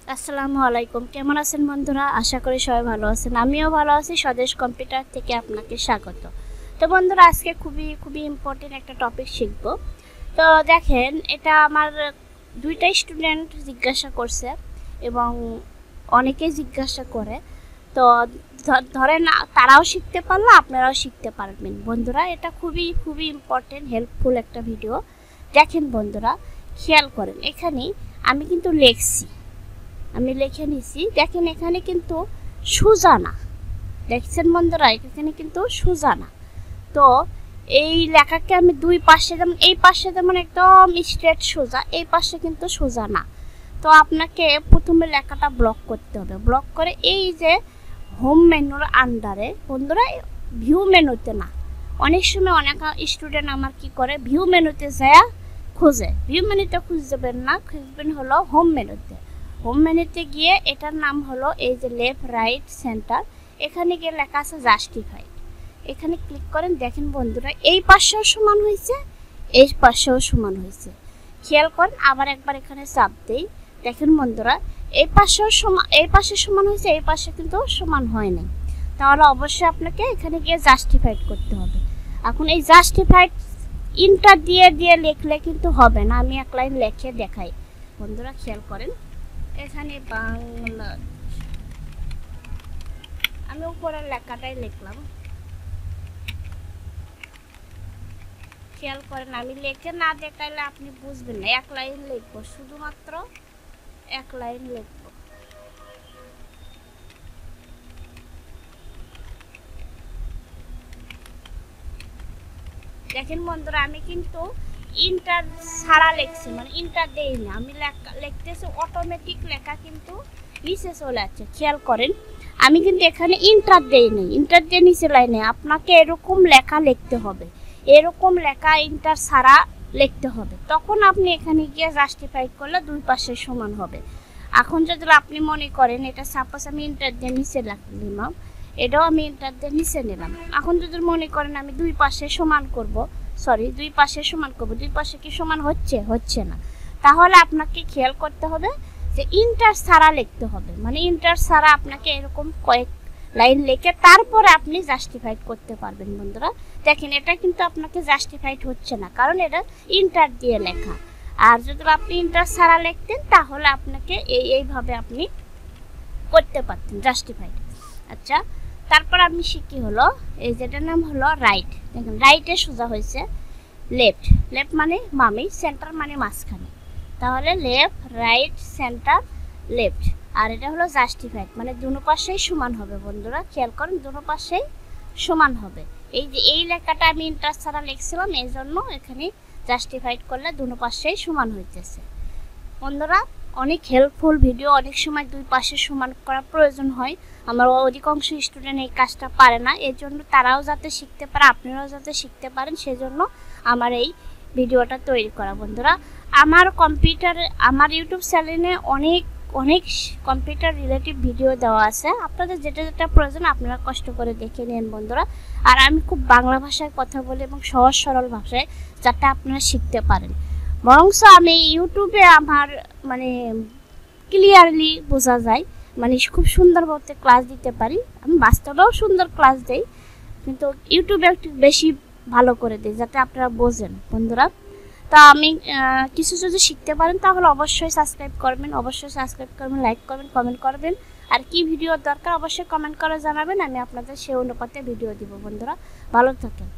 আসসালামু আলাইকুম। কেমন আছেন বন্ধুরা? আশা করি সবাই ভালো আছেন। আমিও ভালো আছি। স্বদেশ কম্পিউটার থেকে আপনাকে স্বাগত। তো বন্ধুরা, আজকে খুবই ইম্পর্টেন্ট একটা টপিক শিখব। তো দেখেন, এটা আমার দুইটা স্টুডেন্ট জিজ্ঞাসা করছে এবং অনেকেই জিজ্ঞাসা করে। তো ধরেন তারাও শিখতে পারলো, আপনারাও শিখতে পারবেন। বন্ধুরা, এটা খুবই ইম্পর্টেন্ট, হেল্পফুল একটা ভিডিও। দেখেন বন্ধুরা, খেয়াল করেন, এখানে আমি কিন্তু আমি লিখে নিছি। দেখেন, এখানে কিন্তু সোজা না। দেখছেন বন্ধুরা, এখানে কিন্তু সোজা না। তো এই লেখাকে আমি দুই পাশে, যেমন এই পাশে যেমন একদম স্ট্রেট সোজা, এই পাশে কিন্তু সোজা না। তো আপনাকে প্রথমে লেখাটা ব্লক করতে হবে। ব্লক করে এই যে হোম মেনুর আন্ডারে, বন্ধুরা, ভিউ মেনুতে না, অনেক সময় অনেক স্টুডেন্ট আমার কি করে, ভিউ মেনুতে যায় খোঁজে। ভিউ মেনুতে খুঁজবেন না, খুঁজবেন হলো হোম মেনুতে। হোম মেনুতে গিয়ে এটার নাম হলো এই যে লেফট রাইট সেন্টার, এখানে গিয়ে লেখা আছে জাস্টিফাইড। এখানে ক্লিক করেন। দেখেন বন্ধুরা, এই পাশেও সমান হয়েছে, এই পাশেও সমান হয়েছে। খেয়াল করেন, আবার একবার এখানে চাপ দেই। দেখেন বন্ধুরা, এই পাশেও সমান, এই পাশে সমান হয়েছে, এই পাশে কিন্তু সমান হয় নাই। তাহলে অবশ্যই আপনাকে এখানে গিয়ে জাস্টিফাইড করতে হবে। এখন এই জাস্টিফাইড ইন্টার দিয়ে লিখলে কিন্তু হবে না। আমি এক লাইন লিখে দেখাই। বন্ধুরা খেয়াল করেন, এখানে বাংলা, আমি উপরের লেখাটাই লিখলাম। খেয়াল করেন, আমি লিখে না দেখাইলে আপনি বুঝবেন না। এক লাইন লিখবো, শুধুমাত্র এক লাইন লিখবো। দেখেন বন্ধুরা, আমি কিন্তু ইন্টার ছাড়া লিখছি, মানে ইন্টার দেই না। আমি লিখতেছি, অটোমেটিক লেখা কিন্তু নিচে চলে যাচ্ছে। খেয়াল করেন, আমি কিন্তু এখানে ইন্টার দেই নাই, ইন্টার দিয়ে নিচে লাইনে। আপনাকে এরকম লেখা লিখতে হবে, এরকম লেখা ইন্টার ছাড়া লিখতে হবে। তখন আপনি এখানে গিয়ে জাস্টিফাইড করলে দুই পাশে সমান হবে। এখন যদি আপনি মনে করেন, এটা সাপোজ আমি ইন্টার দিয়ে নিচে লিখলাম, এটাও আমি ইন্টার দিয়ে নিচে নিলাম। এখন যদি মনে করেন আমি দুই পাশে সমান করব, দুই পাশে সমান করব, দুই পাশে কি সমান হচ্ছে না, তাহলে আপনাকে খেয়াল করতে হবে যে ইন্টার ছাড়া লিখতে হবে। মানে ইন্টার ছাড়া আপনাকে এরকম কয়েক লাইন লিখে তারপরে আপনি জাস্টিফাইড করতে পারবেন। বন্ধুরা দেখেন, এটা কিন্তু আপনাকে জাস্টিফাইড হচ্ছে না, কারণ এটা ইন্টার দিয়ে লেখা। আর যদি আপনি ইন্টার ছাড়া লিখতেন, তাহলে আপনাকে এইভাবে আপনি করতে পারতেন জাস্টিফাইড। আচ্ছা, তারপর আমি শিখি হলো এই যেটার নাম হলো রাইট। দেখেন, রাইটে সোজা হয়েছে, লেফট মানে বামে, সেন্টার মানে মাঝখানে। তাহলে লেফট রাইট সেন্টার লেফট। আর এটা হলো জাস্টিফাইড, মানে দুনো পাশেই সমান হবে। বন্ধুরা খেয়াল করেন, দুনো পাশেই সমান হবে। এই যে এই লেখাটা আমি ইন্টার ছাড়া লিখছিলাম, এই জন্য এখানে জাস্টিফাইড করলে দুনো পাশেই সমান হইতেছে। বন্ধুরা, অনেক হেল্পফুল ভিডিও। অনেক সময় দুই পাশে সমান করার প্রয়োজন হয়। আমার অধিকাংশ স্টুডেন্ট এই কাজটা পারে না, এর জন্য তারাও যাতে শিখতে পারে, আপনারাও যাতে শিখতে পারেন, সেজন্য আমার এই ভিডিওটা তৈরি করা। বন্ধুরা, আমার ইউটিউব চ্যানেলে অনেক কম্পিউটার রিলেটিভ ভিডিও দেওয়া আছে। আপনাদের যেটা প্রয়োজন আপনারা কষ্ট করে দেখে নেন বন্ধুরা। আর আমি খুব বাংলা ভাষায় কথা বলি এবং সহজ সরল ভাষায়, যাতে আপনারা শিখতে পারেন। বরঞ্চ আমি ইউটিউবে আমার মানে ক্লিয়ারলি বোঝা যায়, মানে খুব সুন্দর মতো ক্লাস দিতে পারি। আমি বাস্তবেও সুন্দর ক্লাস দেই, কিন্তু ইউটিউবে একটু বেশি ভালো করে দিই, যাতে আপনারা বোঝেন। বন্ধুরা, তা আমি কিছু যদি শিখতে পারেন, তাহলে অবশ্যই সাবস্ক্রাইব করবেন, লাইক করবেন, কমেন্ট করবেন। আর কি ভিডিও দরকার অবশ্যই কমেন্ট করে জানাবেন, আমি আপনাদের সেই অনুপাতে ভিডিও দিব। বন্ধুরা ভালো থাকেন।